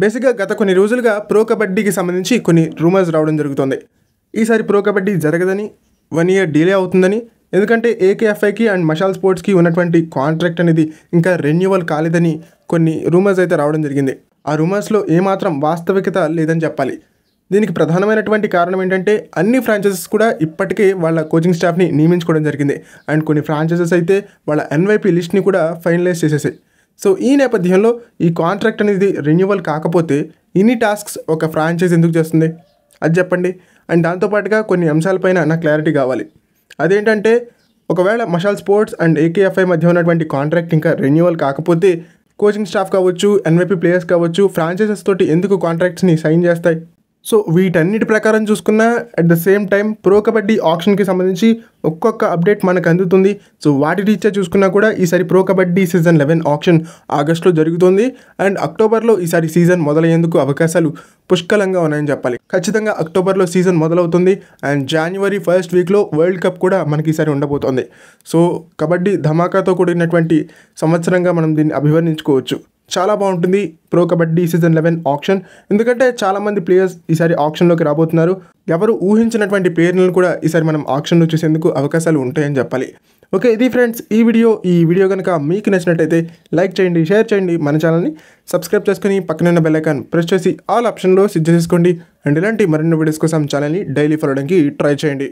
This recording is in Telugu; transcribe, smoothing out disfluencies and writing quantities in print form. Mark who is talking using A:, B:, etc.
A: బేసిక్గా గత కొన్ని రోజులుగా ప్రో కబడ్డీకి సంబంధించి కొన్ని రూమర్స్ రావడం జరుగుతుంది. ఈసారి ప్రో కబడ్డీ జరగదని, 1 ఇయర్ డిలే అవుతుందని, ఎందుకంటే ఏకేఎఫ్ఐకి అండ్ మషాల్ స్పోర్ట్స్కి ఉన్నటువంటి కాంట్రాక్ట్ అనేది ఇంకా రెన్యువల్ కాలేదని కొన్ని రూమర్స్ అయితే రావడం జరిగింది. ఆ రూమర్స్లో ఏమాత్రం వాస్తవికత లేదని చెప్పాలి. దీనికి ప్రధానమైనటువంటి కారణం ఏంటంటే అన్ని ఫ్రాంచైజెస్ కూడా ఇప్పటికే వాళ్ళ కోచింగ్ స్టాఫ్ని నియమించుకోవడం జరిగింది. అండ్ కొన్ని ఫ్రాంచైజెస్ అయితే వాళ్ళ ఎన్వైపీ లిస్ట్ని కూడా ఫైనలైజ్ చేసేసాయి. సో ఈ నేపథ్యంలో ఈ కాంట్రాక్ట్ అనేది రెన్యువల్ కాకపోతే ఇన్ని టాస్క్స్ ఒక ఫ్రాంచైజ్ ఎందుకు చేస్తుంది అది చెప్పండి. అండ్ దాంతోపాటుగా కొన్ని అంశాలపైన నాకు క్లారిటీ కావాలి. అదేంటంటే ఒకవేళ మషాల్ స్పోర్ట్స్ అండ్ ఏకేఎఫ్ఐ మధ్య ఉన్నటువంటి కాంట్రాక్ట్ ఇంకా రెన్యువల్ కాకపోతే కోచింగ్ స్టాఫ్ కావచ్చు, ఎన్వైపీ ప్లేయర్స్ కావచ్చు, ఫ్రాంచైజెస్ తోటి ఎందుకు కాంట్రాక్ట్స్ని సైన్ చేస్తాయి? సో వీటన్నిటి ప్రకారం చూసుకున్న at the same time pro kabaddi ఆప్షన్కి సంబంధించి ఒక్కొక్క అప్డేట్ మనకు అందుతుంది. సో వాటి రీత్యా చూసుకున్నా కూడా ఈసారి ప్రో కబడ్డీ సీజన్ 11 ఆప్షన్ ఆగస్టులో జరుగుతుంది. అండ్ అక్టోబర్లో ఈసారి సీజన్ మొదలయ్యేందుకు అవకాశాలు పుష్కలంగా ఉన్నాయని చెప్పాలి. ఖచ్చితంగా అక్టోబర్లో సీజన్ మొదలవుతుంది. అండ్ జనవరి 1st వీక్లో వరల్డ్ కప్ కూడా మనకి ఈసారి ఉండబోతోంది. సో కబడ్డీ ధమాకాతో కూడినటువంటి సంవత్సరంగా మనం దీన్ని అభివర్ణించుకోవచ్చు. చాలా బాగుంటుంది ప్రో కబడ్డీ సీజన్ 11 ఆప్షన్. ఎందుకంటే చాలామంది ప్లేయర్స్ ఈసారి ఆప్షన్లోకి రాబోతున్నారు. ఎవరు ఊహించినటువంటి ప్లేయర్లను కూడా ఈసారి మనం ఆప్షన్లో చూసేందుకు అవకాశాలు ఉంటాయని చెప్పాలి. ఓకే, ఇది ఫ్రెండ్స్ ఈ వీడియో కనుక మీకు నచ్చినట్టయితే లైక్ చేయండి, షేర్ చేయండి, మన ఛానల్ని సబ్స్క్రైబ్ చేసుకుని పక్కన ఉన్న బెల్ ఐకాన్ ప్రెస్ చేసి ఆల్ ఆప్షన్లో సెట్ చేసుకోండి. అండ్ ఇలాంటి మరిన్ని వీడియోస్ కోసం ఛానల్ని డైలీ ఫాలో అవడానికి ట్రై చేయండి.